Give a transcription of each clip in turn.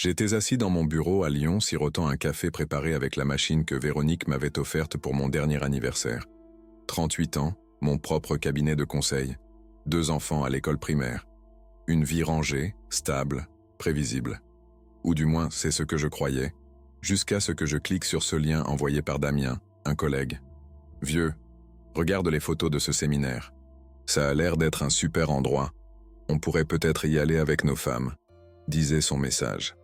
J'étais assis dans mon bureau à Lyon, sirotant un café préparé avec la machine que Véronique m'avait offerte pour mon dernier anniversaire. 38 ans, mon propre cabinet de conseil, 2 enfants à l'école primaire, une vie rangée, stable, prévisible. Ou du moins, c'est ce que je croyais, jusqu'à ce que je clique sur ce lien envoyé par Damien, un collègue. « Vieux, regarde les photos de ce séminaire. Ça a l'air d'être un super endroit. On pourrait peut-être y aller avec nos femmes », disait son message.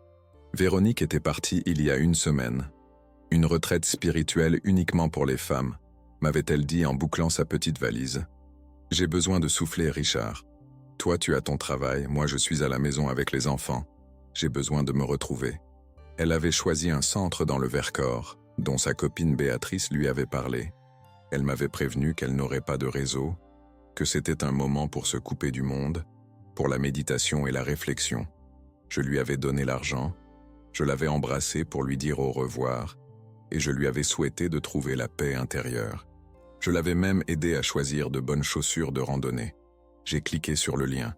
Véronique était partie il y a 1 semaine. Une retraite spirituelle uniquement pour les femmes, m'avait-elle dit en bouclant sa petite valise. J'ai besoin de souffler, Richard. Toi, tu as ton travail, moi je suis à la maison avec les enfants. J'ai besoin de me retrouver. Elle avait choisi un centre dans le Vercors, dont sa copine Béatrice lui avait parlé. Elle m'avait prévenu qu'elle n'aurait pas de réseau, que c'était un moment pour se couper du monde, pour la méditation et la réflexion. Je lui avais donné l'argent, je l'avais embrassée pour lui dire au revoir, et je lui avais souhaité de trouver la paix intérieure. Je l'avais même aidé à choisir de bonnes chaussures de randonnée. J'ai cliqué sur le lien.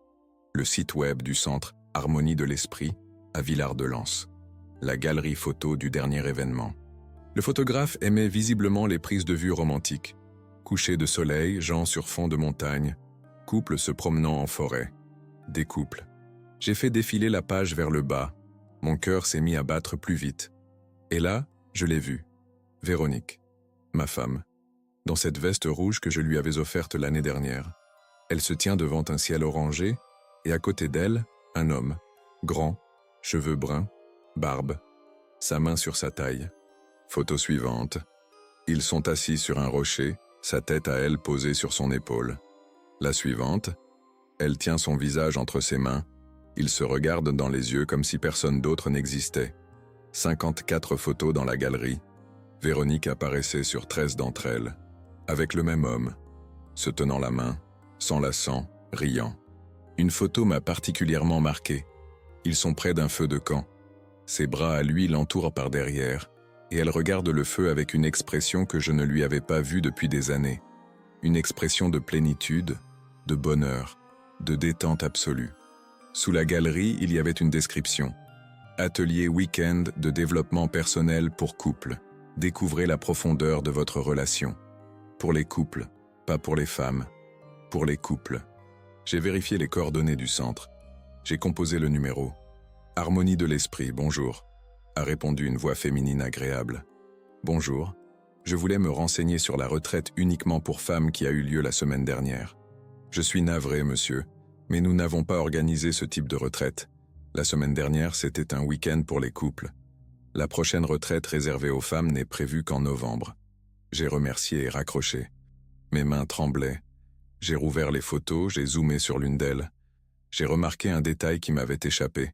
Le site web du centre Harmonie de l'Esprit à Villard-de-Lans. La galerie photo du dernier événement. Le photographe aimait visiblement les prises de vue romantiques. Coucher de soleil, gens sur fond de montagne, couples se promenant en forêt. Des couples. J'ai fait défiler la page vers le bas. Mon cœur s'est mis à battre plus vite. Et là, je l'ai vue. Véronique, ma femme, dans cette veste rouge que je lui avais offerte l'année dernière. Elle se tient devant un ciel orangé, et à côté d'elle, un homme, grand, cheveux bruns, barbe, sa main sur sa taille. Photo suivante. Ils sont assis sur un rocher, sa tête à elle posée sur son épaule. La suivante. Elle tient son visage entre ses mains. Ils se regardent dans les yeux comme si personne d'autre n'existait. 54 photos dans la galerie. Véronique apparaissait sur 13 d'entre elles, avec le même homme, se tenant la main, s'enlaçant, riant. Une photo m'a particulièrement marqué. Ils sont près d'un feu de camp. Ses bras à lui l'entourent par derrière, et elle regarde le feu avec une expression que je ne lui avais pas vue depuis des années. Une expression de plénitude, de bonheur, de détente absolue. Sous la galerie, il y avait une description. Atelier week-end de développement personnel pour couples. Découvrez la profondeur de votre relation. Pour les couples, pas pour les femmes. Pour les couples. J'ai vérifié les coordonnées du centre. J'ai composé le numéro. Harmonie de l'Esprit, bonjour, a répondu une voix féminine agréable. Bonjour, je voulais me renseigner sur la retraite uniquement pour femmes qui a eu lieu la semaine dernière. Je suis navré, monsieur, mais nous n'avons pas organisé ce type de retraite. La semaine dernière, c'était un week-end pour les couples. La prochaine retraite réservée aux femmes n'est prévue qu'en novembre. J'ai remercié et raccroché. Mes mains tremblaient. J'ai rouvert les photos, j'ai zoomé sur l'une d'elles. J'ai remarqué un détail qui m'avait échappé.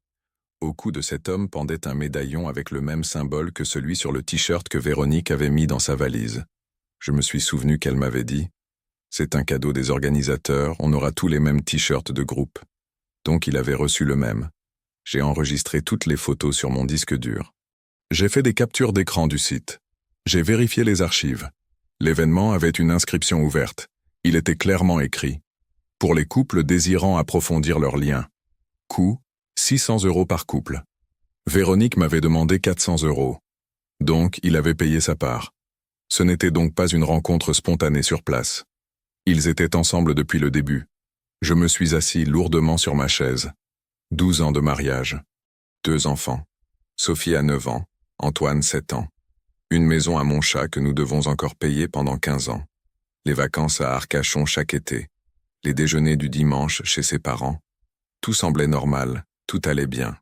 Au cou de cet homme pendait un médaillon avec le même symbole que celui sur le t-shirt que Véronique avait mis dans sa valise. Je me suis souvenu qu'elle m'avait dit « C'est un cadeau des organisateurs, on aura tous les mêmes t-shirts de groupe. » Donc il avait reçu le même. J'ai enregistré toutes les photos sur mon disque dur. J'ai fait des captures d'écran du site. J'ai vérifié les archives. L'événement avait une inscription ouverte. Il était clairement écrit « Pour les couples désirant approfondir leurs liens. Coût 600 € par couple. » Véronique m'avait demandé 400 €. Donc, il avait payé sa part. Ce n'était donc pas une rencontre spontanée sur place. Ils étaient ensemble depuis le début. Je me suis assis lourdement sur ma chaise. 12 ans de mariage. 2 enfants. Sophie a 9 ans, Antoine 7 ans. Une maison à Montchat que nous devons encore payer pendant 15 ans. Les vacances à Arcachon chaque été. Les déjeuners du dimanche chez ses parents. Tout semblait normal, tout allait bien.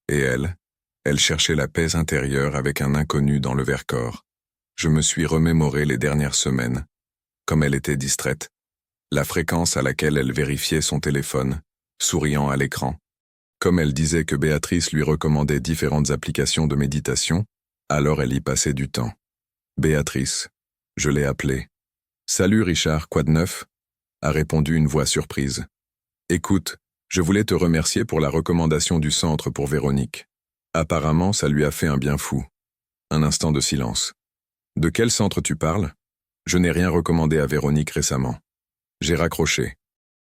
Et elle cherchait la paix intérieure avec un inconnu dans le Vercors. Je me suis remémoré les dernières semaines. Comme elle était distraite. La fréquence à laquelle elle vérifiait son téléphone, souriant à l'écran. Comme elle disait que Béatrice lui recommandait différentes applications de méditation, alors elle y passait du temps. Béatrice, je l'ai appelée. « Salut Richard, quoi de neuf ?» a répondu une voix surprise. « Écoute, je voulais te remercier pour la recommandation du centre pour Véronique. Apparemment, ça lui a fait un bien fou. » Un instant de silence. « De quel centre tu parles ? Je n'ai rien recommandé à Véronique récemment. » J'ai raccroché.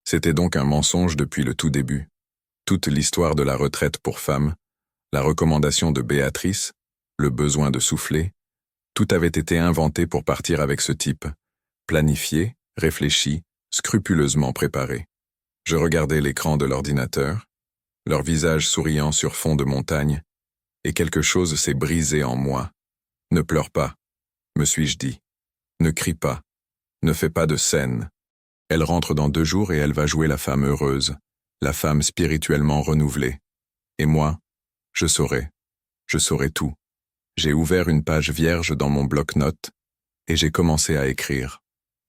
C'était donc un mensonge depuis le tout début. Toute l'histoire de la retraite pour femmes, La recommandation de Béatrice, le besoin de souffler, tout avait été inventé pour partir avec ce type, planifié, réfléchi, scrupuleusement préparé. Je regardais l'écran de l'ordinateur, leur visage souriant sur fond de montagne, et quelque chose s'est brisé en moi. Ne pleure pas, me suis-je dit. Ne crie pas, ne fais pas de scène. Elle rentre dans 2 jours et elle va jouer la femme heureuse, la femme spirituellement renouvelée. Et moi, je saurai tout. J'ai ouvert une page vierge dans mon bloc-notes et j'ai commencé à écrire.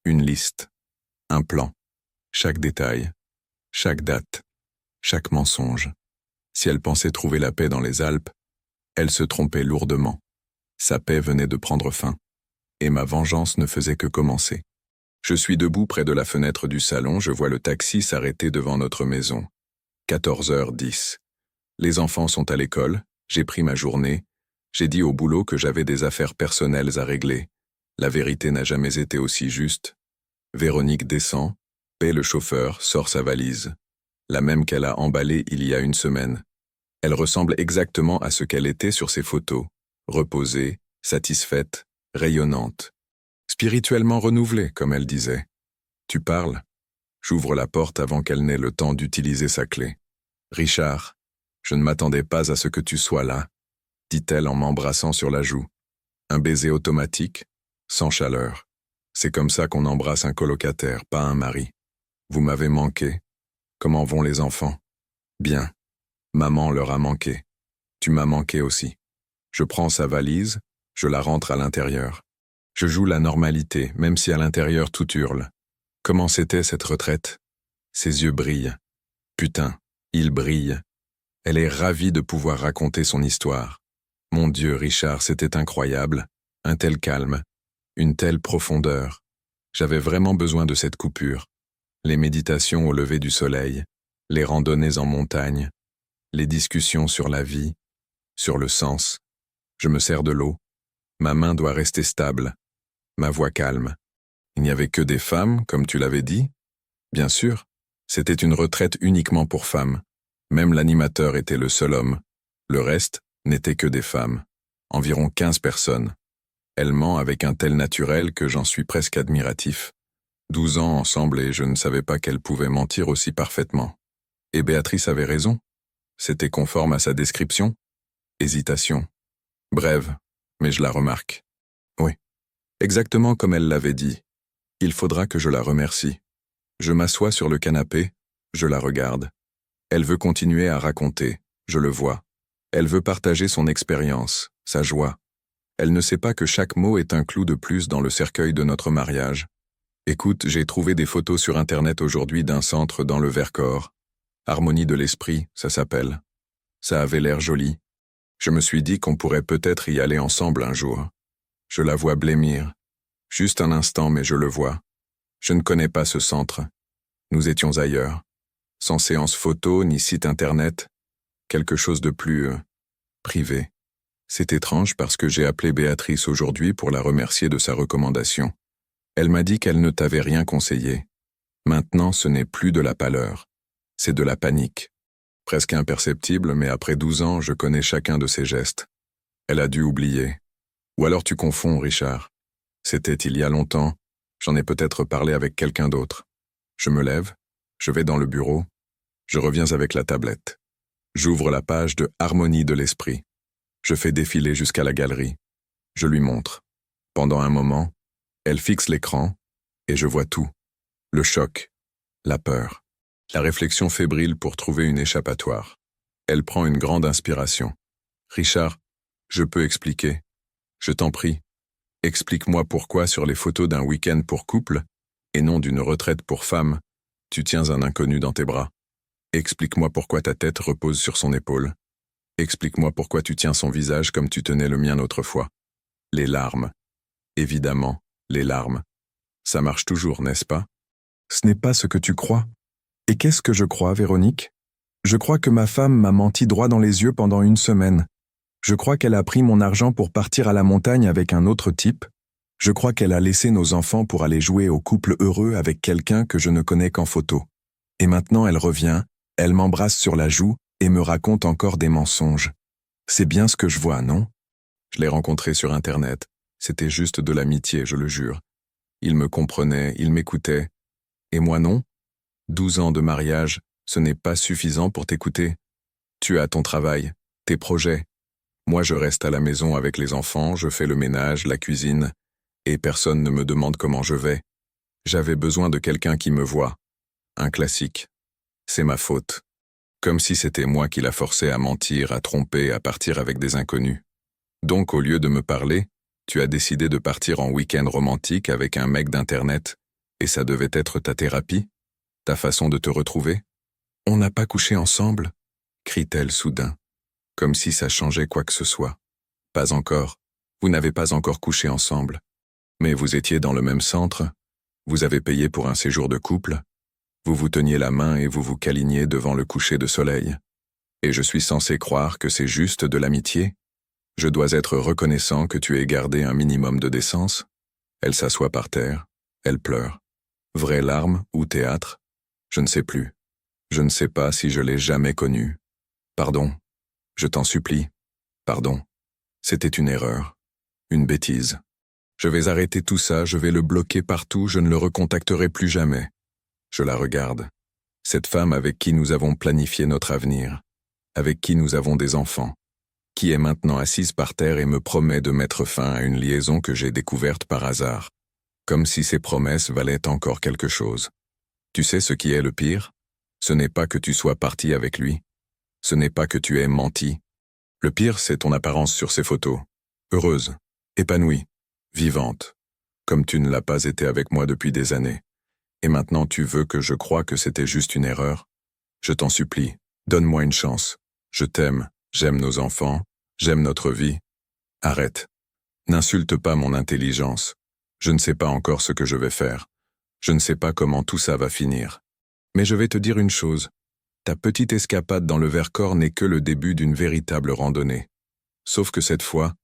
Une liste, un plan, chaque détail, chaque date, chaque mensonge. Si elle pensait trouver la paix dans les Alpes, elle se trompait lourdement. Sa paix venait de prendre fin, et ma vengeance ne faisait que commencer. Je suis debout près de la fenêtre du salon, je vois le taxi s'arrêter devant notre maison. 14h10. Les enfants sont à l'école, j'ai pris ma journée, j'ai dit au boulot que j'avais des affaires personnelles à régler. La vérité n'a jamais été aussi juste. Véronique descend, paie le chauffeur, sort sa valise. La même qu'elle a emballée il y a 1 semaine. Elle ressemble exactement à ce qu'elle était sur ses photos. Reposée, satisfaite, rayonnante. Spirituellement renouvelée, comme elle disait. Tu parles? J'ouvre la porte avant qu'elle n'ait le temps d'utiliser sa clé. Richard, je ne m'attendais pas à ce que tu sois là, dit-elle en m'embrassant sur la joue. Un baiser automatique, sans chaleur. C'est comme ça qu'on embrasse un colocataire, pas un mari. Vous m'avez manqué. Comment vont les enfants? Bien. Maman leur a manqué. Tu m'as manqué aussi. Je prends sa valise, je la rentre à l'intérieur. Je joue la normalité, même si à l'intérieur tout hurle. Comment c'était cette retraite? Ses yeux brillent. Putain, ils brillent. Elle est ravie de pouvoir raconter son histoire. Mon Dieu, Richard, c'était incroyable. Un tel calme, une telle profondeur. J'avais vraiment besoin de cette coupure. Les méditations au lever du soleil, les randonnées en montagne, les discussions sur la vie, sur le sens. Je me sers de l'eau. Ma main doit rester stable. Ma voix calme. Il n'y avait que des femmes, comme tu l'avais dit? Bien sûr, c'était une retraite uniquement pour femmes. Même l'animateur était le seul homme. Le reste n'était que des femmes. Environ 15 personnes. Elle ment avec un tel naturel que j'en suis presque admiratif. 12 ans ensemble et je ne savais pas qu'elle pouvait mentir aussi parfaitement. Et Béatrice avait raison. C'était conforme à sa description. Hésitation. Brève, mais je la remarque. Oui, exactement comme elle l'avait dit. Il faudra que je la remercie. Je m'assois sur le canapé, je la regarde. Elle veut continuer à raconter, je le vois. Elle veut partager son expérience, sa joie. Elle ne sait pas que chaque mot est un clou de plus dans le cercueil de notre mariage. Écoute, j'ai trouvé des photos sur Internet aujourd'hui d'un centre dans le Vercors. Harmonie de l'esprit, ça s'appelle. Ça avait l'air joli. Je me suis dit qu'on pourrait peut-être y aller ensemble un jour. Je la vois blêmir. Juste un instant, mais je le vois. Je ne connais pas ce centre. Nous étions ailleurs. Sans séance photo ni site Internet. Quelque chose de plus privé. C'est étrange parce que j'ai appelé Béatrice aujourd'hui pour la remercier de sa recommandation. Elle m'a dit qu'elle ne t'avait rien conseillé. Maintenant, ce n'est plus de la pâleur. C'est de la panique. Presque imperceptible, mais après 12 ans, je connais chacun de ses gestes. Elle a dû oublier. Ou alors tu confonds, Richard. C'était il y a longtemps, j'en ai peut-être parlé avec quelqu'un d'autre. Je me lève, je vais dans le bureau, je reviens avec la tablette. J'ouvre la page de Harmonie de l'esprit. Je fais défiler jusqu'à la galerie. Je lui montre. Pendant un moment, elle fixe l'écran, et je vois tout. Le choc, la peur, la réflexion fébrile pour trouver une échappatoire. Elle prend une grande inspiration. Richard, je peux expliquer. Je t'en prie. Explique-moi pourquoi sur les photos d'un week-end pour couple, et non d'une retraite pour femme, tu tiens un inconnu dans tes bras. Explique-moi pourquoi ta tête repose sur son épaule. Explique-moi pourquoi tu tiens son visage comme tu tenais le mien autrefois. Les larmes. Évidemment, les larmes. Ça marche toujours, n'est-ce pas? Ce n'est pas ce que tu crois. Et qu'est-ce que je crois, Véronique? Je crois que ma femme m'a menti droit dans les yeux pendant 1 semaine. Je crois qu'elle a pris mon argent pour partir à la montagne avec un autre type. Je crois qu'elle a laissé nos enfants pour aller jouer au couple heureux avec quelqu'un que je ne connais qu'en photo. Et maintenant elle revient, elle m'embrasse sur la joue et me raconte encore des mensonges. C'est bien ce que je vois, non? Je l'ai rencontré sur Internet. C'était juste de l'amitié, je le jure. Il me comprenait, il m'écoutait. Et moi non? 12 ans de mariage, ce n'est pas suffisant pour t'écouter. Tu as ton travail, tes projets. Moi je reste à la maison avec les enfants, je fais le ménage, la cuisine, et personne ne me demande comment je vais. J'avais besoin de quelqu'un qui me voit. Un classique. C'est ma faute. Comme si c'était moi qui la forçais à mentir, à tromper, à partir avec des inconnus. Donc au lieu de me parler, tu as décidé de partir en week-end romantique avec un mec d'Internet, et ça devait être ta thérapie? Ta façon de te retrouver? On n'a pas couché ensemble? Crie-t-elle soudain, comme si ça changeait quoi que ce soit. Pas encore. Vous n'avez pas encore couché ensemble. Mais vous étiez dans le même centre, vous avez payé pour un séjour de couple, vous vous teniez la main et vous vous câliniez devant le coucher de soleil. Et je suis censé croire que c'est juste de l'amitié? Je dois être reconnaissant que tu aies gardé un minimum de décence? Elle s'assoit par terre, elle pleure. Vraies larmes ou théâtre? Je ne sais plus. Je ne sais pas si je l'ai jamais connu. Pardon. Je t'en supplie. Pardon. C'était une erreur. Une bêtise. Je vais arrêter tout ça, je vais le bloquer partout, je ne le recontacterai plus jamais. Je la regarde. Cette femme avec qui nous avons planifié notre avenir, avec qui nous avons des enfants, qui est maintenant assise par terre et me promet de mettre fin à une liaison que j'ai découverte par hasard, comme si ces promesses valaient encore quelque chose. Tu sais ce qui est le pire? Ce n'est pas que tu sois parti avec lui. Ce n'est pas que tu aies menti. Le pire, c'est ton apparence sur ces photos. Heureuse, épanouie, vivante, comme tu ne l'as pas été avec moi depuis des années. Et maintenant tu veux que je croie que c'était juste une erreur? Je t'en supplie, donne-moi une chance. Je t'aime, j'aime nos enfants, j'aime notre vie. Arrête. N'insulte pas mon intelligence. Je ne sais pas encore ce que je vais faire. Je ne sais pas comment tout ça va finir. Mais je vais te dire une chose. Ta petite escapade dans le Vercors n'est que le début d'une véritable randonnée. Sauf que cette fois,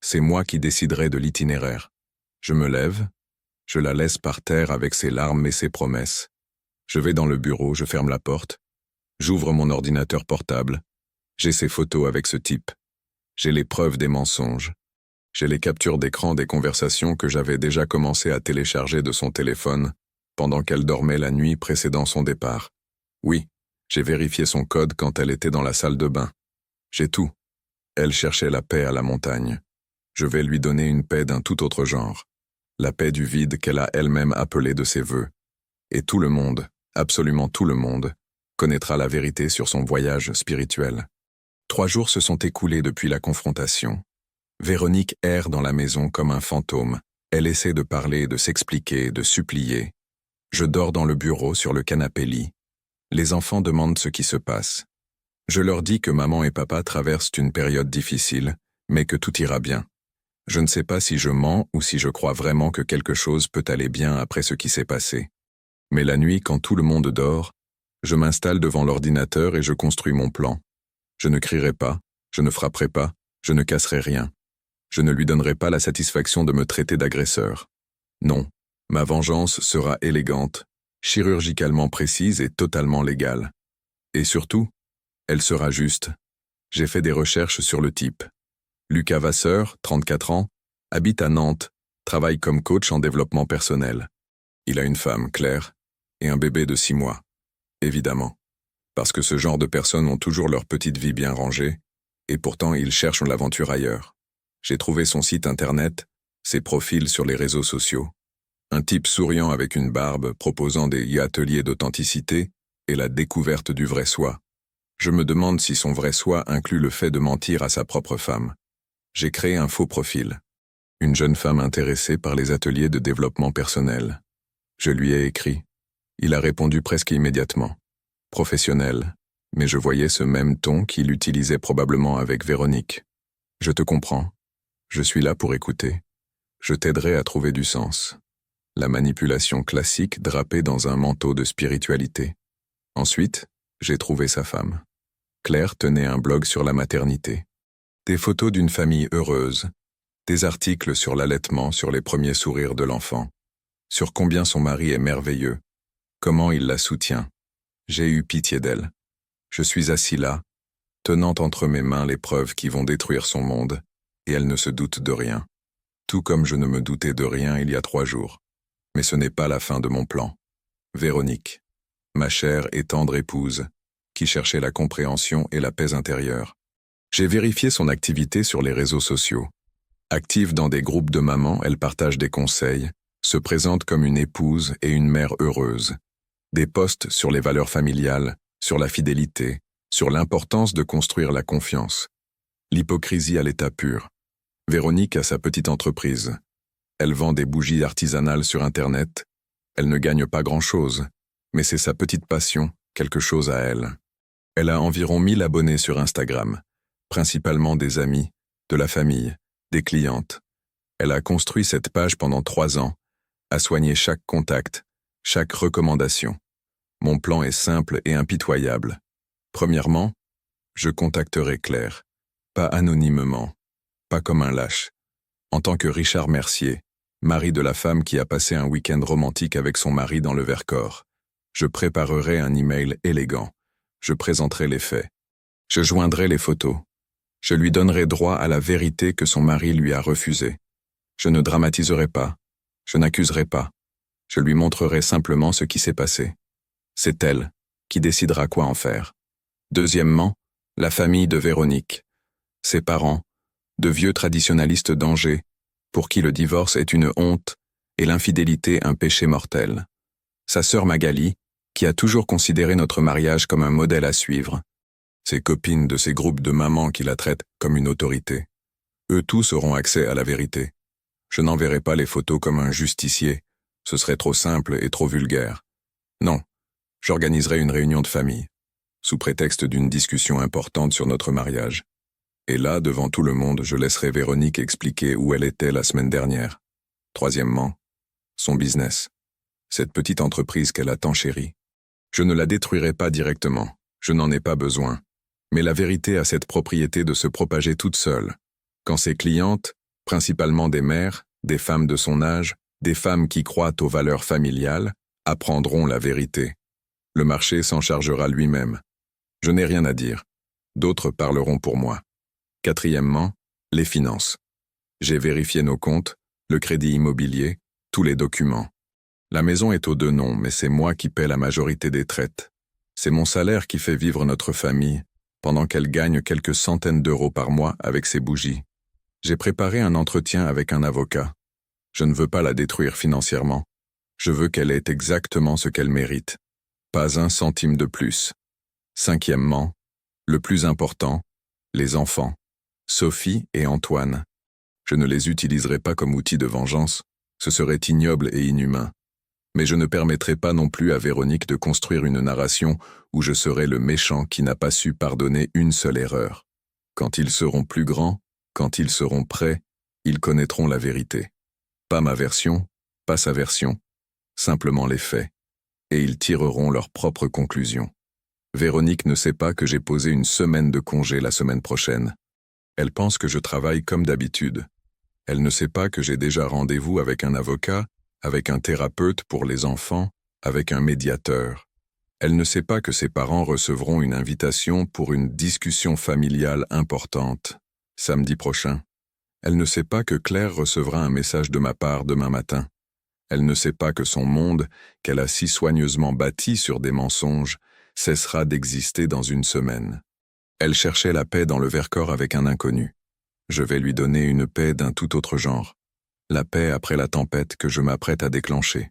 c'est moi qui déciderai de l'itinéraire. Je me lève, je la laisse par terre avec ses larmes et ses promesses. Je vais dans le bureau, je ferme la porte. J'ouvre mon ordinateur portable. J'ai ses photos avec ce type. J'ai les preuves des mensonges. J'ai les captures d'écran des conversations que j'avais déjà commencé à télécharger de son téléphone pendant qu'elle dormait la nuit précédant son départ. Oui, j'ai vérifié son code quand elle était dans la salle de bain. J'ai tout. Elle cherchait la paix à la montagne. Je vais lui donner une paix d'un tout autre genre. La paix du vide qu'elle a elle-même appelée de ses vœux. Et tout le monde, absolument tout le monde, connaîtra la vérité sur son voyage spirituel. 3 jours se sont écoulés depuis la confrontation. Véronique erre dans la maison comme un fantôme. Elle essaie de parler, de s'expliquer, de supplier. Je dors dans le bureau sur le canapé-lit. Les enfants demandent ce qui se passe. Je leur dis que maman et papa traversent une période difficile, mais que tout ira bien. Je ne sais pas si je mens ou si je crois vraiment que quelque chose peut aller bien après ce qui s'est passé. Mais la nuit, quand tout le monde dort, je m'installe devant l'ordinateur et je construis mon plan. Je ne crierai pas, je ne frapperai pas, je ne casserai rien. Je ne lui donnerai pas la satisfaction de me traiter d'agresseur. Non, ma vengeance sera élégante, chirurgicalement précise et totalement légale. Et surtout, elle sera juste. J'ai fait des recherches sur le type. Lucas Vasseur, 34 ans, habite à Nantes, travaille comme coach en développement personnel. Il a une femme, Claire, et un bébé de 6 mois. Évidemment. Parce que ce genre de personnes ont toujours leur petite vie bien rangée, et pourtant ils cherchent l'aventure ailleurs. J'ai trouvé son site internet, ses profils sur les réseaux sociaux. Un type souriant avec une barbe proposant des ateliers d'authenticité et la découverte du vrai soi. Je me demande si son vrai soi inclut le fait de mentir à sa propre femme. J'ai créé un faux profil. Une jeune femme intéressée par les ateliers de développement personnel. Je lui ai écrit. Il a répondu presque immédiatement. Professionnel, mais je voyais ce même ton qu'il utilisait probablement avec Véronique. Je te comprends. Je suis là pour écouter. Je t'aiderai à trouver du sens. La manipulation classique drapée dans un manteau de spiritualité. Ensuite, j'ai trouvé sa femme. Claire tenait un blog sur la maternité. Des photos d'une famille heureuse, des articles sur l'allaitement, sur les premiers sourires de l'enfant, sur combien son mari est merveilleux, comment il la soutient. J'ai eu pitié d'elle. Je suis assis là, tenant entre mes mains les preuves qui vont détruire son monde, et elle ne se doute de rien. Tout comme je ne me doutais de rien il y a 3 jours. Mais ce n'est pas la fin de mon plan. Véronique, ma chère et tendre épouse, qui cherchait la compréhension et la paix intérieure. J'ai vérifié son activité sur les réseaux sociaux. Active dans des groupes de mamans, elle partage des conseils, se présente comme une épouse et une mère heureuse. Des posts sur les valeurs familiales, sur la fidélité, sur l'importance de construire la confiance. L'hypocrisie à l'état pur. Véronique a sa petite entreprise. Elle vend des bougies artisanales sur Internet. Elle ne gagne pas grand-chose, mais c'est sa petite passion, quelque chose à elle. Elle a environ 1000 abonnés sur Instagram, principalement des amis, de la famille, des clientes. Elle a construit cette page pendant 3 ans, a soigné chaque contact, chaque recommandation. Mon plan est simple et impitoyable. Premièrement, je contacterai Claire, pas anonymement, pas comme un lâche. En tant que Richard Mercier, mari de la femme qui a passé un week-end romantique avec son mari dans le Vercors, je préparerai un email élégant. Je présenterai les faits. Je joindrai les photos. Je lui donnerai droit à la vérité que son mari lui a refusée. Je ne dramatiserai pas. Je n'accuserai pas. Je lui montrerai simplement ce qui s'est passé. C'est elle qui décidera quoi en faire. Deuxièmement, la famille de Véronique. Ses parents, de vieux traditionalistes d'Angers, pour qui le divorce est une honte et l'infidélité un péché mortel. Sa sœur Magali, qui a toujours considéré notre mariage comme un modèle à suivre. Ses copines de ces groupes de mamans qui la traitent comme une autorité. Eux tous auront accès à la vérité. Je n'enverrai pas les photos comme un justicier, ce serait trop simple et trop vulgaire. Non, j'organiserai une réunion de famille, sous prétexte d'une discussion importante sur notre mariage. Et là, devant tout le monde, je laisserai Véronique expliquer où elle était la semaine dernière. Troisièmement, son business. Cette petite entreprise qu'elle a tant chérie. Je ne la détruirai pas directement, je n'en ai pas besoin. Mais la vérité a cette propriété de se propager toute seule. Quand ses clientes, principalement des mères, des femmes de son âge, des femmes qui croient aux valeurs familiales, apprendront la vérité. Le marché s'en chargera lui-même. Je n'ai rien à dire. D'autres parleront pour moi. Quatrièmement, les finances. J'ai vérifié nos comptes, le crédit immobilier, tous les documents. La maison est aux 2 noms, mais c'est moi qui paie la majorité des traites. C'est mon salaire qui fait vivre notre famille, pendant qu'elle gagne quelques centaines d'euros par mois avec ses bougies. J'ai préparé un entretien avec un avocat. Je ne veux pas la détruire financièrement. Je veux qu'elle ait exactement ce qu'elle mérite. Pas un centime de plus. Cinquièmement, le plus important, les enfants. Sophie et Antoine. Je ne les utiliserai pas comme outil de vengeance, ce serait ignoble et inhumain. Mais je ne permettrai pas non plus à Véronique de construire une narration où je serai le méchant qui n'a pas su pardonner une seule erreur. Quand ils seront plus grands, quand ils seront prêts, ils connaîtront la vérité. Pas ma version, pas sa version, simplement les faits. Et ils tireront leurs propres conclusions. Véronique ne sait pas que j'ai posé une semaine de congé la semaine prochaine. Elle pense que je travaille comme d'habitude. Elle ne sait pas que j'ai déjà rendez-vous avec un avocat, avec un thérapeute pour les enfants, avec un médiateur. Elle ne sait pas que ses parents recevront une invitation pour une discussion familiale importante, samedi prochain. Elle ne sait pas que Claire recevra un message de ma part demain matin. Elle ne sait pas que son monde, qu'elle a si soigneusement bâti sur des mensonges, cessera d'exister dans une semaine. Elle cherchait la paix dans le Vercors avec un inconnu. Je vais lui donner une paix d'un tout autre genre. La paix après la tempête que je m'apprête à déclencher.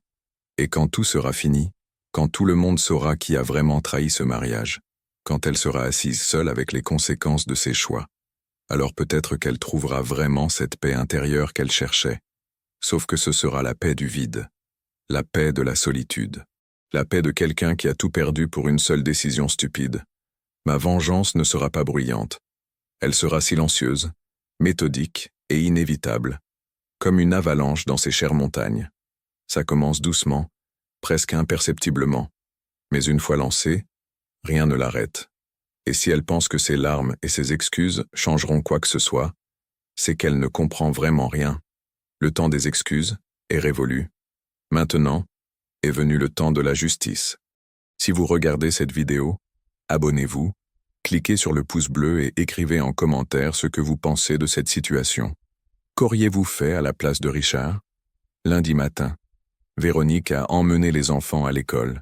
Et quand tout sera fini, quand tout le monde saura qui a vraiment trahi ce mariage, quand elle sera assise seule avec les conséquences de ses choix, alors peut-être qu'elle trouvera vraiment cette paix intérieure qu'elle cherchait. Sauf que ce sera la paix du vide, la paix de la solitude, la paix de quelqu'un qui a tout perdu pour une seule décision stupide. Ma vengeance ne sera pas bruyante. Elle sera silencieuse, méthodique et inévitable, comme une avalanche dans ces chères montagnes. Ça commence doucement, presque imperceptiblement, mais une fois lancée, rien ne l'arrête. Et si elle pense que ses larmes et ses excuses changeront quoi que ce soit, c'est qu'elle ne comprend vraiment rien. Le temps des excuses est révolu. Maintenant est venu le temps de la justice. Si vous regardez cette vidéo, abonnez-vous, Cliquez sur le pouce bleu et écrivez en commentaire ce que vous pensez de cette situation. Qu'auriez-vous fait à la place de Richard? Lundi matin, Véronique a emmené les enfants à l'école.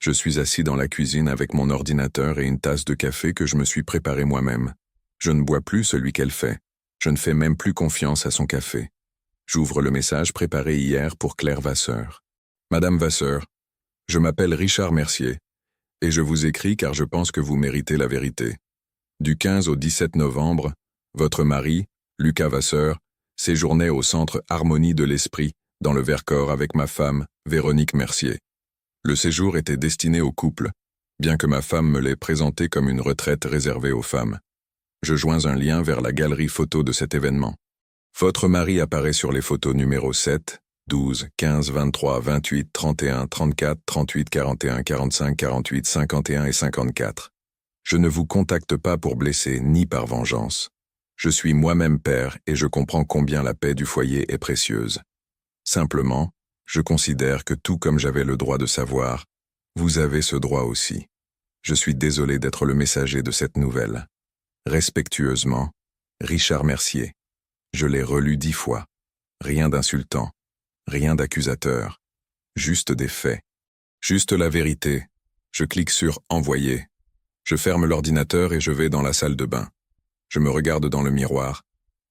Je suis assis dans la cuisine avec mon ordinateur et une tasse de café que je me suis préparé moi-même. Je ne bois plus celui qu'elle fait. Je ne fais même plus confiance à son café. J'ouvre le message préparé hier pour Claire Vasseur. Madame Vasseur, je m'appelle Richard Mercier, et je vous écris car je pense que vous méritez la vérité. Du 15 au 17 novembre, votre mari, Lucas Vasseur, séjournait au centre Harmonie de l'Esprit, dans le Vercors avec ma femme, Véronique Mercier. Le séjour était destiné au couple, bien que ma femme me l'ait présenté comme une retraite réservée aux femmes. Je joins un lien vers la galerie photo de cet événement. Votre mari apparaît sur les photos numéro 7, 12, 15, 23, 28, 31, 34, 38, 41, 45, 48, 51 et 54. Je ne vous contacte pas pour blesser ni par vengeance. Je suis moi-même père et je comprends combien la paix du foyer est précieuse. Simplement, je considère que tout comme j'avais le droit de savoir, vous avez ce droit aussi. Je suis désolé d'être le messager de cette nouvelle. Respectueusement, Richard Mercier. Je l'ai relu 10 fois. Rien d'insultant, rien d'accusateur, juste des faits. Juste la vérité. Je clique sur « Envoyer ». Je ferme l'ordinateur et je vais dans la salle de bain. Je me regarde dans le miroir.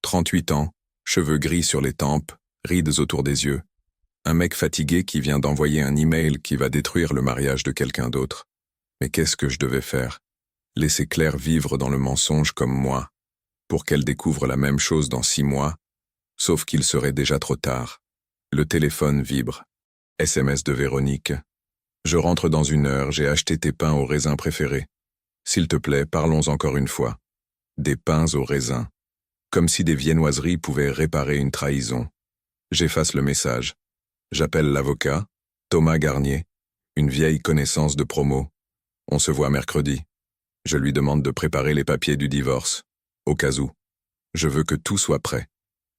38 ans, cheveux gris sur les tempes, rides autour des yeux. Un mec fatigué qui vient d'envoyer un email qui va détruire le mariage de quelqu'un d'autre. Mais qu'est-ce que je devais faire? Laisser Claire vivre dans le mensonge comme moi, pour qu'elle découvre la même chose dans 6 mois, sauf qu'il serait déjà trop tard. Le téléphone vibre. SMS de Véronique. Je rentre dans 1 heure, j'ai acheté tes pains au raisin préférés. S'il te plaît, parlons encore une fois. Des pains au raisin. Comme si des viennoiseries pouvaient réparer une trahison. J'efface le message. J'appelle l'avocat, Thomas Garnier, une vieille connaissance de promo. On se voit mercredi. Je lui demande de préparer les papiers du divorce, au cas où. Je veux que tout soit prêt.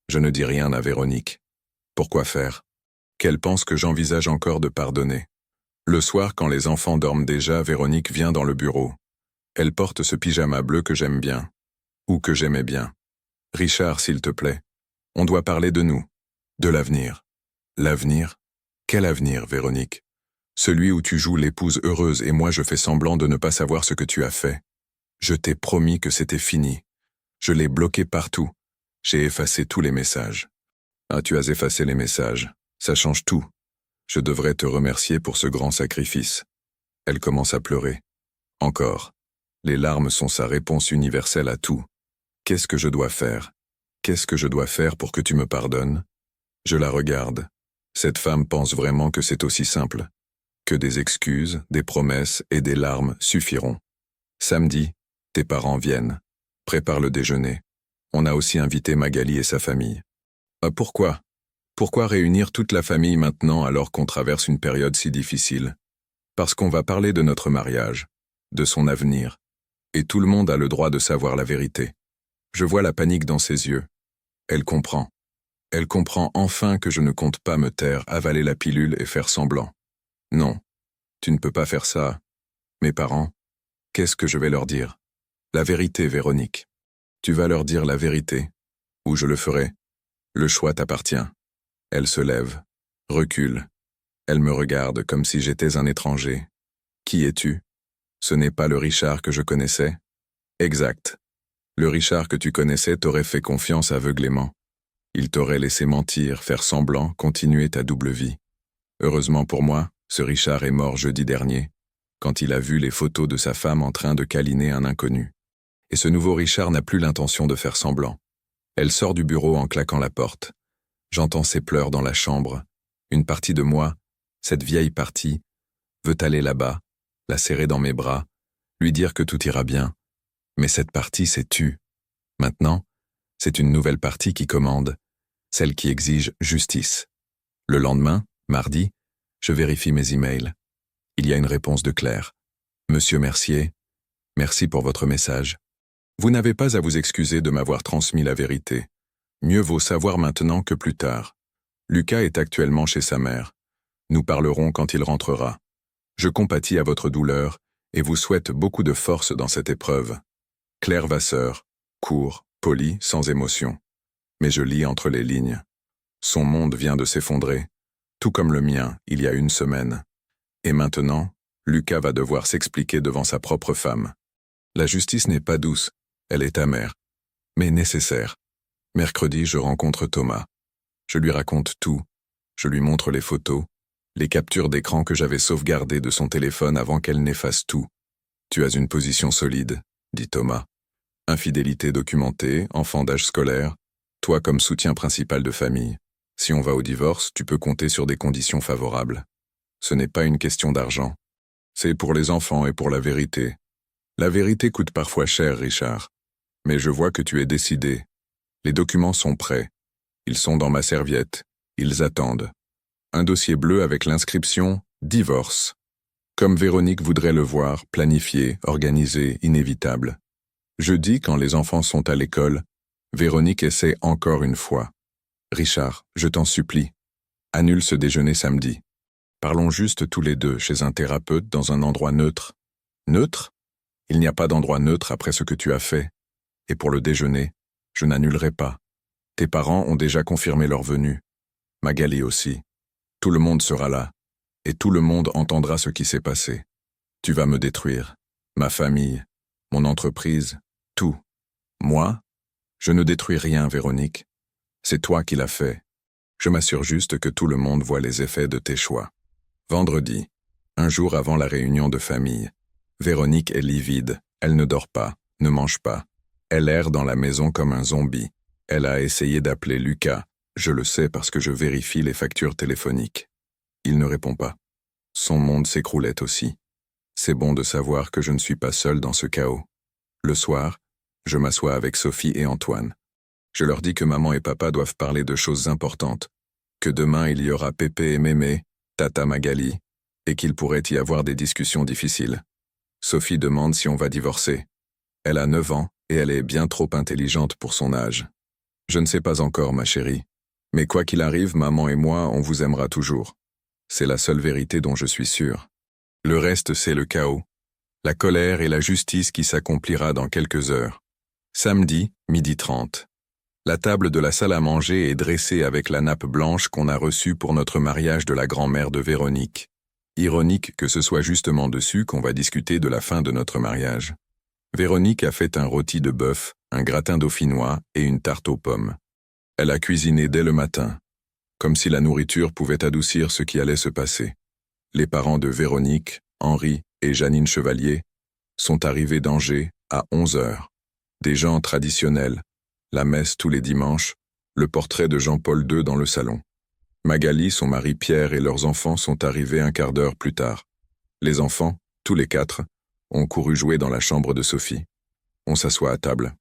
Je ne dis rien à Véronique. Pourquoi faire? Qu'elle pense que j'envisage encore de pardonner. Le soir, quand les enfants dorment déjà, Véronique vient dans le bureau. Elle porte ce pyjama bleu que j'aime bien. Ou que j'aimais bien. Richard, s'il te plaît. On doit parler de nous. De l'avenir. L'avenir? Quel avenir, Véronique? Celui où tu joues l'épouse heureuse et moi je fais semblant de ne pas savoir ce que tu as fait. Je t'ai promis que c'était fini. Je l'ai bloqué partout. J'ai effacé tous les messages. Ah, tu as effacé les messages. Ça change tout. Je devrais te remercier pour ce grand sacrifice. Elle commence à pleurer. Encore. Les larmes sont sa réponse universelle à tout. Qu'est-ce que je dois faire? Qu'est-ce que je dois faire pour que tu me pardonnes? Je la regarde. Cette femme pense vraiment que c'est aussi simple. Que des excuses, des promesses et des larmes suffiront. Samedi, tes parents viennent. Prépare le déjeuner. On a aussi invité Magali et sa famille. Pourquoi? Pourquoi réunir toute la famille maintenant alors qu'on traverse une période si difficile? Parce qu'on va parler de notre mariage, de son avenir. Et tout le monde a le droit de savoir la vérité. Je vois la panique dans ses yeux. Elle comprend. Elle comprend enfin que je ne compte pas me taire, avaler la pilule et faire semblant. Non, tu ne peux pas faire ça. Mes parents, qu'est-ce que je vais leur dire? La vérité, Véronique. Tu vas leur dire la vérité, ou je le ferai. Le choix t'appartient. Elle se lève, recule. Elle me regarde comme si j'étais un étranger. Qui es-tu? Ce n'est pas le Richard que je connaissais? Exact. Le Richard que tu connaissais t'aurait fait confiance aveuglément. Il t'aurait laissé mentir, faire semblant, continuer ta double vie. Heureusement pour moi, ce Richard est mort jeudi dernier, quand il a vu les photos de sa femme en train de câliner un inconnu. Et ce nouveau Richard n'a plus l'intention de faire semblant. Elle sort du bureau en claquant la porte. J'entends ses pleurs dans la chambre. Une partie de moi, cette vieille partie, veut aller là-bas, la serrer dans mes bras, lui dire que tout ira bien. Mais cette partie s'est tue. Maintenant, c'est une nouvelle partie qui commande, celle qui exige justice. Le lendemain, mardi, je vérifie mes emails. Il y a une réponse de Claire. Monsieur Mercier, merci pour votre message. Vous n'avez pas à vous excuser de m'avoir transmis la vérité. Mieux vaut savoir maintenant que plus tard. Lucas est actuellement chez sa mère. Nous parlerons quand il rentrera. Je compatis à votre douleur et vous souhaite beaucoup de force dans cette épreuve. Claire Vasseur, court, poli, sans émotion. Mais je lis entre les lignes. Son monde vient de s'effondrer, tout comme le mien, il y a une semaine. Et maintenant, Lucas va devoir s'expliquer devant sa propre femme. La justice n'est pas douce, elle est amère, mais nécessaire. Mercredi, je rencontre Thomas. Je lui raconte tout. Je lui montre les photos, les captures d'écran que j'avais sauvegardées de son téléphone avant qu'elle n'efface tout. Tu as une position solide, dit Thomas. Infidélité documentée, enfant d'âge scolaire, toi comme soutien principal de famille. Si on va au divorce, tu peux compter sur des conditions favorables. Ce n'est pas une question d'argent. C'est pour les enfants et pour la vérité. La vérité coûte parfois cher, Richard. Mais je vois que tu es décidé. Les documents sont prêts. Ils sont dans ma serviette. Ils attendent. Un dossier bleu avec l'inscription « Divorce ». Comme Véronique voudrait le voir, planifié, organisé, inévitable. Jeudi, quand les enfants sont à l'école, Véronique essaie encore une fois. « Richard, je t'en supplie, annule ce déjeuner samedi. Parlons juste tous les deux chez un thérapeute dans un endroit neutre. » Neutre ? Il n'y a pas d'endroit neutre après ce que tu as fait. Et pour le déjeuner, je n'annulerai pas. Tes parents ont déjà confirmé leur venue. Magali aussi. Tout le monde sera là. Et tout le monde entendra ce qui s'est passé. Tu vas me détruire. Ma famille, mon entreprise, tout. Moi, je ne détruis rien, Véronique. C'est toi qui l'as fait. Je m'assure juste que tout le monde voit les effets de tes choix. Vendredi, un jour avant la réunion de famille, Véronique est livide. Elle ne dort pas, ne mange pas. Elle erre dans la maison comme un zombie. Elle a essayé d'appeler Lucas. Je le sais parce que je vérifie les factures téléphoniques. Il ne répond pas. Son monde s'écroulait aussi. C'est bon de savoir que je ne suis pas seul dans ce chaos. Le soir, je m'assois avec Sophie et Antoine. Je leur dis que maman et papa doivent parler de choses importantes, que demain il y aura Pépé et Mémé, Tata Magali, et qu'il pourrait y avoir des discussions difficiles. Sophie demande si on va divorcer. Elle a 9 ans et elle est bien trop intelligente pour son âge. Je ne sais pas encore, ma chérie. Mais quoi qu'il arrive, maman et moi, on vous aimera toujours. C'est la seule vérité dont je suis sûr. Le reste, c'est le chaos. La colère et la justice qui s'accomplira dans quelques heures. Samedi, 12h30. La table de la salle à manger est dressée avec la nappe blanche qu'on a reçue pour notre mariage de la grand-mère de Véronique. Ironique que ce soit justement dessus qu'on va discuter de la fin de notre mariage. Véronique a fait un rôti de bœuf, un gratin dauphinois et une tarte aux pommes. Elle a cuisiné dès le matin, comme si la nourriture pouvait adoucir ce qui allait se passer. Les parents de Véronique, Henri et Janine Chevalier, sont arrivés d'Angers à 11h. Des gens traditionnels, la messe tous les dimanches, le portrait de Jean-Paul II dans le salon. Magali, son mari Pierre et leurs enfants sont arrivés un quart d'heure plus tard. Les enfants, tous les 4, ont couru jouer dans la chambre de Sophie. On s'assoit à table.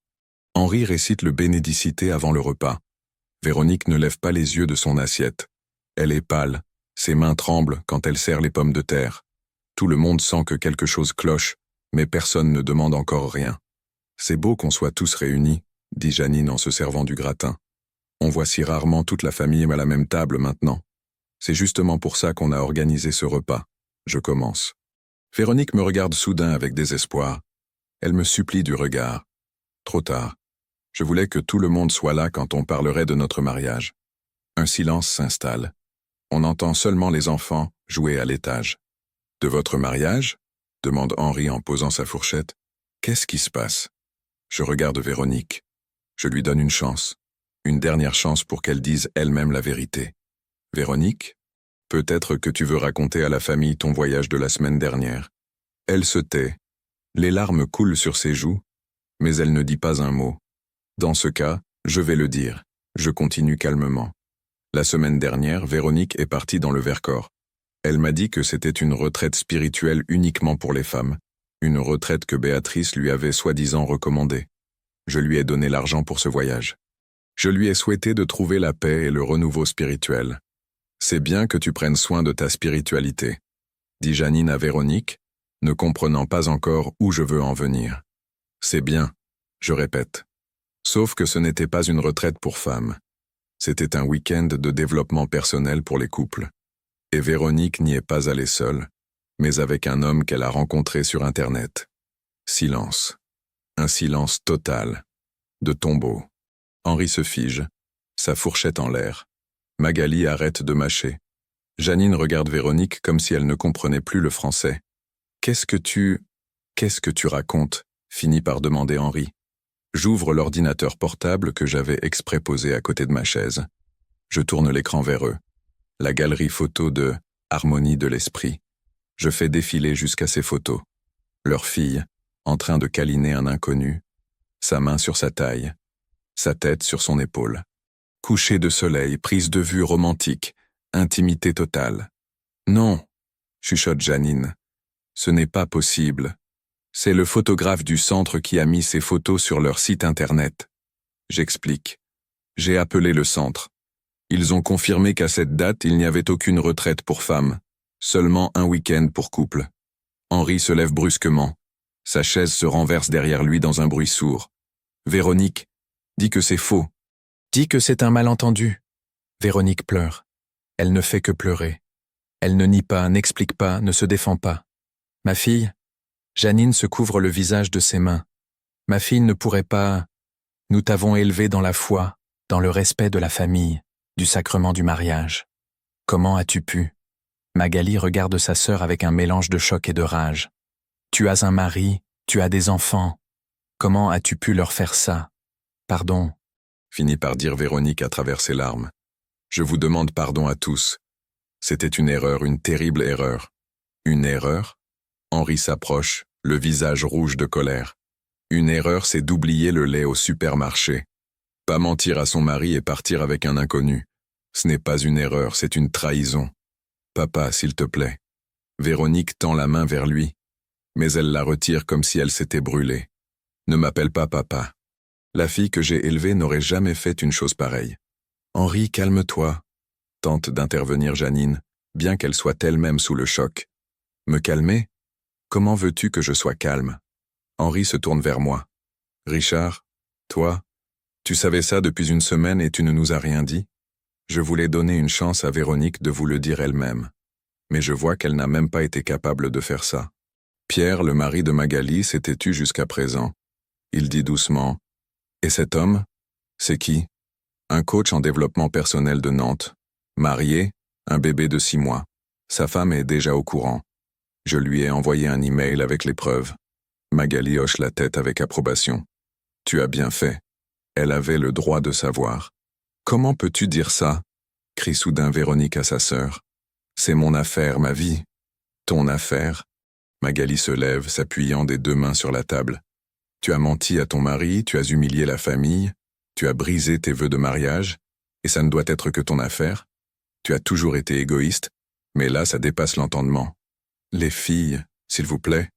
Henri récite le Bénédicité avant le repas. Véronique ne lève pas les yeux de son assiette. Elle est pâle, ses mains tremblent quand elle serre les pommes de terre. Tout le monde sent que quelque chose cloche, mais personne ne demande encore rien. C'est beau qu'on soit tous réunis, dit Janine en se servant du gratin. On voit si rarement toute la famille à la même table maintenant. C'est justement pour ça qu'on a organisé ce repas. Je commence. Véronique me regarde soudain avec désespoir. Elle me supplie du regard. Trop tard. Je voulais que tout le monde soit là quand on parlerait de notre mariage. Un silence s'installe. On entend seulement les enfants jouer à l'étage. « De votre mariage ?» demande Henri en posant sa fourchette. « Qu'est-ce qui se passe ?» Je regarde Véronique. Je lui donne une chance. Une dernière chance pour qu'elle dise elle-même la vérité. « Véronique, peut-être que tu veux raconter à la famille ton voyage de la semaine dernière. » Elle se tait. Les larmes coulent sur ses joues, mais elle ne dit pas un mot. Dans ce cas, je vais le dire. Je continue calmement. La semaine dernière, Véronique est partie dans le Vercors. Elle m'a dit que c'était une retraite spirituelle uniquement pour les femmes, une retraite que Béatrice lui avait soi-disant recommandée. Je lui ai donné l'argent pour ce voyage. Je lui ai souhaité de trouver la paix et le renouveau spirituel. C'est bien que tu prennes soin de ta spiritualité, dit Janine à Véronique, ne comprenant pas encore où je veux en venir. C'est bien, je répète. Sauf que ce n'était pas une retraite pour femmes. C'était un week-end de développement personnel pour les couples. Et Véronique n'y est pas allée seule, mais avec un homme qu'elle a rencontré sur Internet. Silence. Un silence total. De tombeau. Henri se fige, sa fourchette en l'air. Magali arrête de mâcher. Janine regarde Véronique comme si elle ne comprenait plus le français. « Qu'est-ce que tu racontes ?» finit par demander Henri. J'ouvre l'ordinateur portable que j'avais exprès posé à côté de ma chaise. Je tourne l'écran vers eux. La galerie photo de « Harmonie de l'esprit ». Je fais défiler jusqu'à ces photos. Leur fille, en train de câliner un inconnu, sa main sur sa taille, sa tête sur son épaule. Coucher de soleil, prise de vue romantique, intimité totale. Non, chuchote Janine. Ce n'est pas possible. C'est le photographe du centre qui a mis ces photos sur leur site internet. J'explique. J'ai appelé le centre. Ils ont confirmé qu'à cette date, il n'y avait aucune retraite pour femmes, seulement un week-end pour couple. Henri se lève brusquement. Sa chaise se renverse derrière lui dans un bruit sourd. Véronique, dis que c'est faux. Dis que c'est un malentendu. Véronique pleure. Elle ne fait que pleurer. Elle ne nie pas, n'explique pas, ne se défend pas. Ma fille, Janine se couvre le visage de ses mains. Ma fille ne pourrait pas... Nous t'avons élevée dans la foi, dans le respect de la famille, du sacrement du mariage. Comment as-tu pu? Magali regarde sa sœur avec un mélange de choc et de rage. Tu as un mari, tu as des enfants. Comment as-tu pu leur faire ça? Pardon. Finit par dire Véronique à travers ses larmes. Je vous demande pardon à tous. C'était une erreur, une terrible erreur. Une erreur? Henri s'approche, le visage rouge de colère. Une erreur, c'est d'oublier le lait au supermarché. Pas mentir à son mari et partir avec un inconnu. Ce n'est pas une erreur, c'est une trahison. Papa, s'il te plaît. Véronique tend la main vers lui, mais elle la retire comme si elle s'était brûlée. Ne m'appelle pas papa. La fille que j'ai élevée n'aurait jamais fait une chose pareille. Henri, calme-toi, tente d'intervenir Janine, bien qu'elle soit elle-même sous le choc. Me calmer? Comment veux-tu que je sois calme? Henri se tourne vers moi. Richard, toi, tu savais ça depuis une semaine et tu ne nous as rien dit? Je voulais donner une chance à Véronique de vous le dire elle-même. Mais je vois qu'elle n'a même pas été capable de faire ça. Pierre, le mari de Magali, s'était tu jusqu'à présent. Il dit doucement. Et cet homme? C'est qui? Un coach en développement personnel de Nantes. Marié, un bébé de 6 mois. Sa femme est déjà au courant. Je lui ai envoyé un email avec les preuves. Magali hoche la tête avec approbation. Tu as bien fait. Elle avait le droit de savoir. Comment peux-tu dire ça? Crie soudain Véronique à sa sœur. C'est mon affaire, ma vie. Ton affaire? Magali se lève, s'appuyant des 2 mains sur la table. Tu as menti à ton mari, tu as humilié la famille, tu as brisé tes vœux de mariage, et ça ne doit être que ton affaire. Tu as toujours été égoïste, mais là ça dépasse l'entendement. Les filles, s'il vous plaît.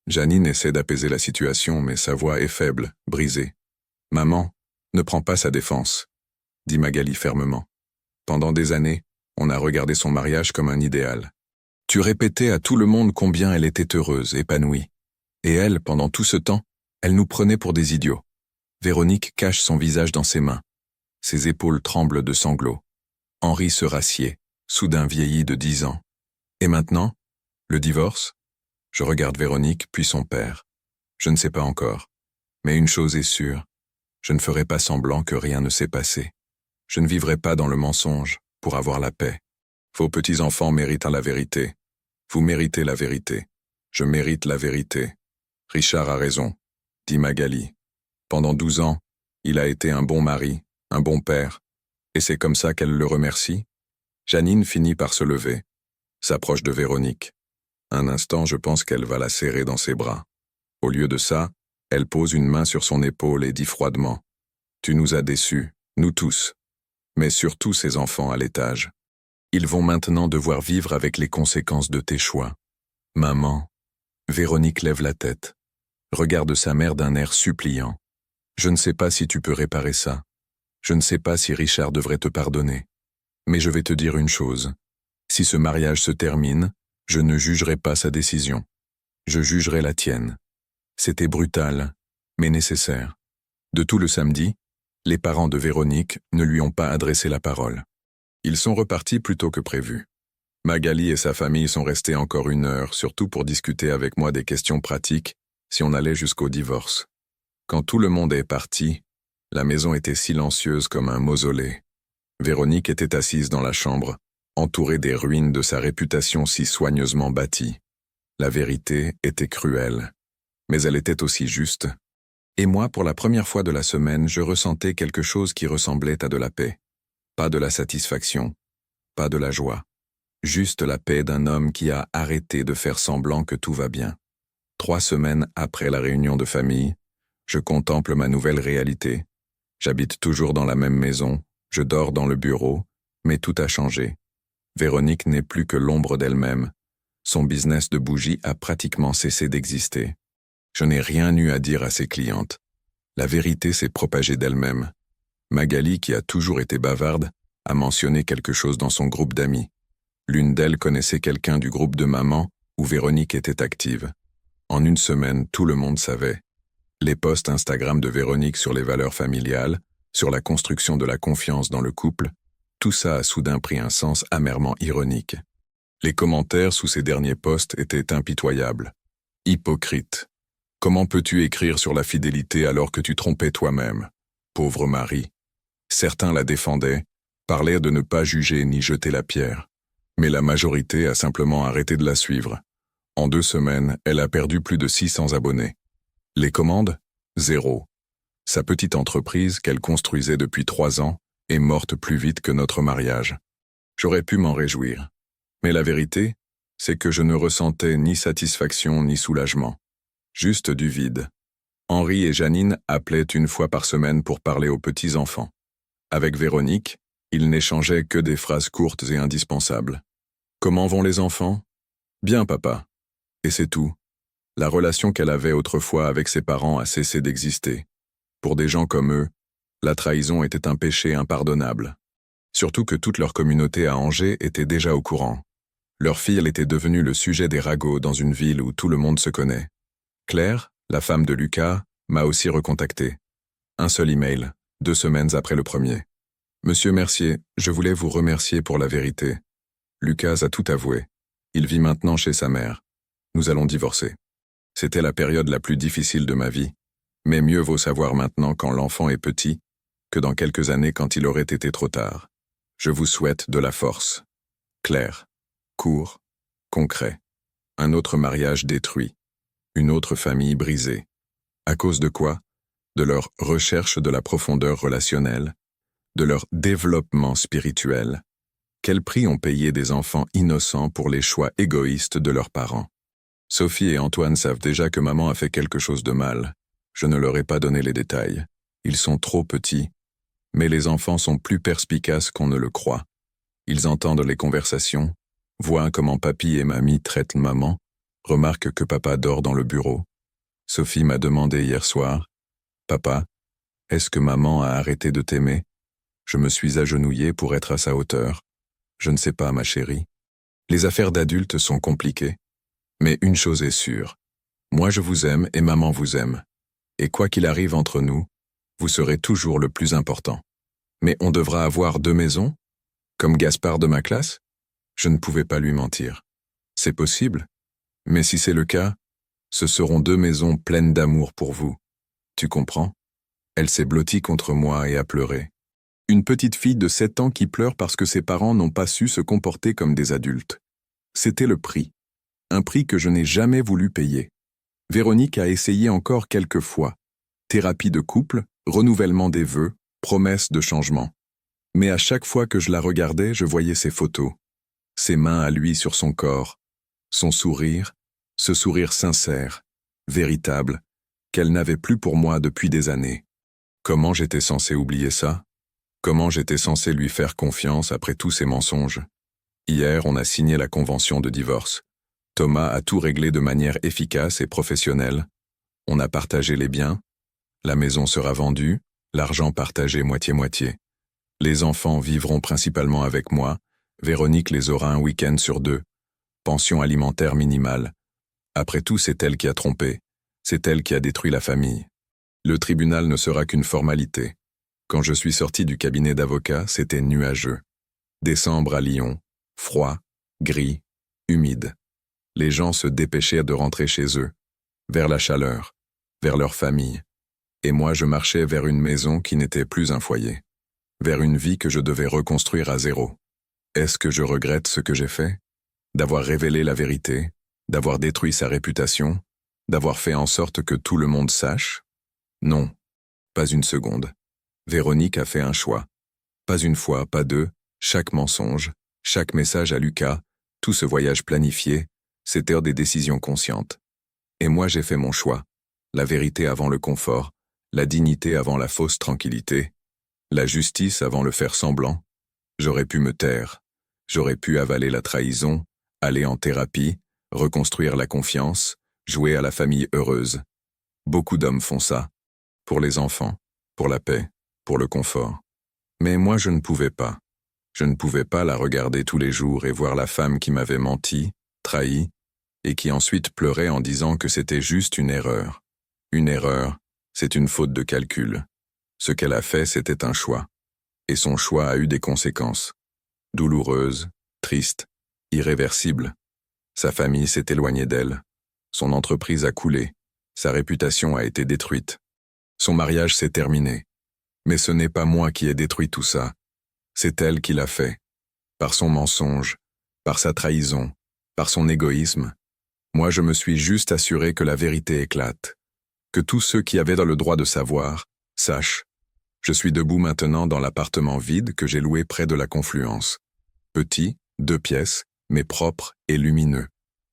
Janine essaie d'apaiser la situation, mais sa voix est faible, brisée. Maman, ne prends pas sa défense, dit Magali fermement. Pendant des années, on a regardé son mariage comme un idéal. Tu répétais à tout le monde combien elle était heureuse, épanouie. Et elle, pendant tout ce temps, elle nous prenait pour des idiots. Véronique cache son visage dans ses mains. Ses épaules tremblent de sanglots. Henri se rassied, soudain vieilli de 10 ans. Et maintenant? Le divorce? Je regarde Véronique, puis son père. Je ne sais pas encore. Mais une chose est sûre, je ne ferai pas semblant que rien ne s'est passé. Je ne vivrai pas dans le mensonge pour avoir la paix. Vos petits-enfants méritent la vérité. Vous méritez la vérité. Je mérite la vérité. Richard a raison, dit Magali. Pendant 12 ans, il a été un bon mari, un bon père. Et c'est comme ça qu'elle le remercie? Janine finit par se lever, s'approche de Véronique. Un instant, je pense qu'elle va la serrer dans ses bras. Au lieu de ça, elle pose une main sur son épaule et dit froidement. Tu nous as déçus, nous tous. Mais surtout ces enfants à l'étage. Ils vont maintenant devoir vivre avec les conséquences de tes choix. Maman. Véronique lève la tête. Regarde sa mère d'un air suppliant. Je ne sais pas si tu peux réparer ça. Je ne sais pas si Richard devrait te pardonner. Mais je vais te dire une chose. Si ce mariage se termine, je ne jugerai pas sa décision. Je jugerai la tienne. C'était brutal, mais nécessaire. De tout le samedi, les parents de Véronique ne lui ont pas adressé la parole. Ils sont repartis plus tôt que prévu. Magali et sa famille sont restés encore 1 heure, surtout pour discuter avec moi des questions pratiques, si on allait jusqu'au divorce. Quand tout le monde est parti, la maison était silencieuse comme un mausolée. Véronique était assise dans la chambre, entourée des ruines de sa réputation si soigneusement bâtie. La vérité était cruelle, mais elle était aussi juste. Et moi, pour la première fois de la semaine, je ressentais quelque chose qui ressemblait à de la paix. Pas de la satisfaction, pas de la joie. Juste la paix d'un homme qui a arrêté de faire semblant que tout va bien. 3 semaines après la réunion de famille, je contemple ma nouvelle réalité. J'habite toujours dans la même maison, je dors dans le bureau, mais tout a changé. Véronique n'est plus que l'ombre d'elle-même. Son business de bougies a pratiquement cessé d'exister. Je n'ai rien eu à dire à ses clientes. La vérité s'est propagée d'elle-même. Magali, qui a toujours été bavarde, a mentionné quelque chose dans son groupe d'amis. L'une d'elles connaissait quelqu'un du groupe de maman où Véronique était active. En 1 semaine, tout le monde savait. Les posts Instagram de Véronique sur les valeurs familiales, sur la construction de la confiance dans le couple, tout ça a soudain pris un sens amèrement ironique. Les commentaires sous ces derniers posts étaient impitoyables. Hypocrite. Comment peux-tu écrire sur la fidélité alors que tu trompais toi-même? Pauvre Marie. Certains la défendaient, parlaient de ne pas juger ni jeter la pierre. Mais la majorité a simplement arrêté de la suivre. En 2 semaines, elle a perdu plus de 600 abonnés. Les commandes? 0. Sa petite entreprise, qu'elle construisait depuis 3 ans, est morte plus vite que notre mariage. J'aurais pu m'en réjouir. Mais la vérité, c'est que je ne ressentais ni satisfaction ni soulagement. Juste du vide. Henri et Janine appelaient 1 fois par semaine pour parler aux petits-enfants. Avec Véronique, ils n'échangeaient que des phrases courtes et indispensables. Comment vont les enfants? Bien, papa. Et c'est tout. La relation qu'elle avait autrefois avec ses parents a cessé d'exister. Pour des gens comme eux, la trahison était un péché impardonnable. Surtout que toute leur communauté à Angers était déjà au courant. Leur fille était devenue le sujet des ragots dans une ville où tout le monde se connaît. Claire, la femme de Lucas, m'a aussi recontacté. Un seul email, 2 semaines après le premier. Monsieur Mercier, je voulais vous remercier pour la vérité. Lucas a tout avoué. Il vit maintenant chez sa mère. Nous allons divorcer. C'était la période la plus difficile de ma vie, mais mieux vaut savoir maintenant quand l'enfant est petit que dans quelques années quand il aurait été trop tard. Je vous souhaite de la force. Clair, court, concret. Un autre mariage détruit. Une autre famille brisée. À cause de quoi? De leur recherche de la profondeur relationnelle, de leur développement spirituel. Quel prix ont payé des enfants innocents pour les choix égoïstes de leurs parents? Sophie et Antoine savent déjà que maman a fait quelque chose de mal. Je ne leur ai pas donné les détails. Ils sont trop petits. Mais les enfants sont plus perspicaces qu'on ne le croit. Ils entendent les conversations, voient comment papy et mamie traitent maman, remarquent que papa dort dans le bureau. Sophie m'a demandé hier soir, « Papa, est-ce que maman a arrêté de t'aimer ?» Je me suis agenouillé pour être à sa hauteur. Je ne sais pas, ma chérie. Les affaires d'adultes sont compliquées. Mais une chose est sûre. Moi je vous aime et maman vous aime. Et quoi qu'il arrive entre nous, vous serez toujours le plus important. Mais on devra avoir 2 maisons? Comme Gaspard de ma classe? Je ne pouvais pas lui mentir. C'est possible. Mais si c'est le cas, ce seront 2 maisons pleines d'amour pour vous. Tu comprends? Elle s'est blottie contre moi et a pleuré. Une petite fille de 7 ans qui pleure parce que ses parents n'ont pas su se comporter comme des adultes. C'était le prix. Un prix que je n'ai jamais voulu payer. Véronique a essayé encore quelques fois. Thérapie de couple, renouvellement des vœux, promesse de changement. Mais à chaque fois que je la regardais, je voyais ses photos. Ses mains à lui sur son corps. Son sourire, ce sourire sincère, véritable, qu'elle n'avait plus pour moi depuis des années. Comment j'étais censé oublier ça? Comment j'étais censé lui faire confiance après tous ces mensonges? Hier, on a signé la convention de divorce. Thomas a tout réglé de manière efficace et professionnelle. On a partagé les biens. La maison sera vendue, l'argent partagé moitié-moitié. Les enfants vivront principalement avec moi. Véronique les aura un week-end sur 2. Pension alimentaire minimale. Après tout, c'est elle qui a trompé. C'est elle qui a détruit la famille. Le tribunal ne sera qu'une formalité. Quand je suis sorti du cabinet d'avocat, c'était nuageux. Décembre à Lyon, froid, gris, humide. Les gens se dépêchaient de rentrer chez eux, vers la chaleur, vers leur famille. Et moi je marchais vers une maison qui n'était plus un foyer, vers une vie que je devais reconstruire à zéro. Est-ce que je regrette ce que j'ai fait? D'avoir révélé la vérité, d'avoir détruit sa réputation, d'avoir fait en sorte que tout le monde sache? Non, pas une seconde. Véronique a fait un choix. Pas une fois, pas deux, chaque mensonge, chaque message à Lucas, tout ce voyage planifié, c'était des décisions conscientes. Et moi j'ai fait mon choix. La vérité avant le confort, la dignité avant la fausse tranquillité, la justice avant le faire semblant. J'aurais pu me taire, j'aurais pu avaler la trahison, aller en thérapie, reconstruire la confiance, jouer à la famille heureuse. Beaucoup d'hommes font ça. Pour les enfants, pour la paix, pour le confort. Mais moi je ne pouvais pas. Je ne pouvais pas la regarder tous les jours et voir la femme qui m'avait menti, trahi, et qui ensuite pleurait en disant que c'était juste une erreur. Une erreur, c'est une faute de calcul. Ce qu'elle a fait, c'était un choix. Et son choix a eu des conséquences. Douloureuses, tristes, irréversibles. Sa famille s'est éloignée d'elle. Son entreprise a coulé. Sa réputation a été détruite. Son mariage s'est terminé. Mais ce n'est pas moi qui ai détruit tout ça. C'est elle qui l'a fait. Par son mensonge, par sa trahison, par son égoïsme. Moi je me suis juste assuré que la vérité éclate. Que tous ceux qui avaient le droit de savoir, sachent. Je suis debout maintenant dans l'appartement vide que j'ai loué près de la Confluence. Petit, 2 pièces, mais propre et lumineux.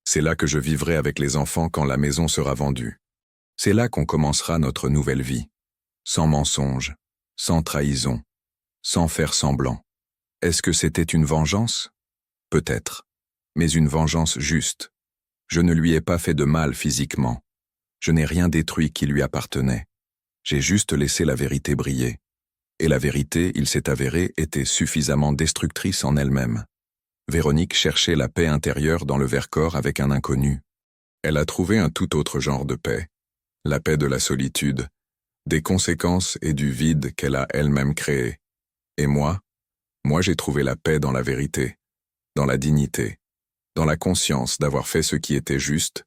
C'est là que je vivrai avec les enfants quand la maison sera vendue. C'est là qu'on commencera notre nouvelle vie. Sans mensonge, sans trahison, sans faire semblant. Est-ce que c'était une vengeance? Peut-être. Mais une vengeance juste. Je ne lui ai pas fait de mal physiquement. Je n'ai rien détruit qui lui appartenait. J'ai juste laissé la vérité briller. Et la vérité, il s'est avéré, était suffisamment destructrice en elle-même. Véronique cherchait la paix intérieure dans le Vercors avec un inconnu. Elle a trouvé un tout autre genre de paix. La paix de la solitude, des conséquences et du vide qu'elle a elle-même créé. Et moi j'ai trouvé la paix dans la vérité, dans la dignité, dans la conscience d'avoir fait ce qui était juste,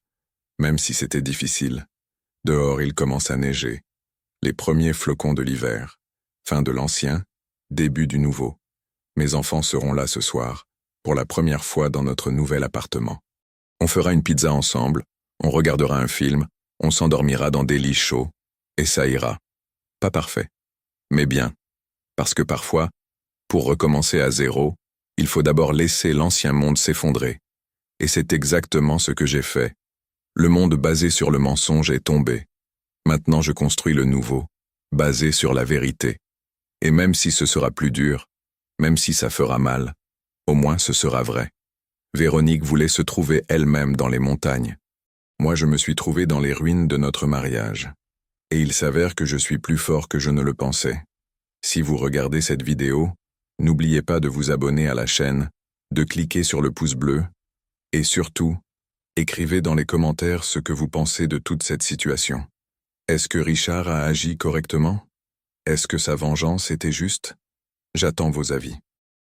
même si c'était difficile. Dehors, il commence à neiger. Les premiers flocons de l'hiver. Fin de l'ancien, début du nouveau. Mes enfants seront là ce soir, pour la première fois dans notre nouvel appartement. On fera une pizza ensemble, on regardera un film, on s'endormira dans des lits chauds, et ça ira. Pas parfait, mais bien. Parce que parfois, pour recommencer à zéro, il faut d'abord laisser l'ancien monde s'effondrer. Et c'est exactement ce que j'ai fait. Le monde basé sur le mensonge est tombé. Maintenant je construis le nouveau, basé sur la vérité. Et même si ce sera plus dur, même si ça fera mal, au moins ce sera vrai. Véronique voulait se trouver elle-même dans les montagnes. Moi je me suis trouvé dans les ruines de notre mariage. Et il s'avère que je suis plus fort que je ne le pensais. Si vous regardez cette vidéo, n'oubliez pas de vous abonner à la chaîne, de cliquer sur le pouce bleu, et surtout, écrivez dans les commentaires ce que vous pensez de toute cette situation. Est-ce que Richard a agi correctement? Est-ce que sa vengeance était juste? J'attends vos avis.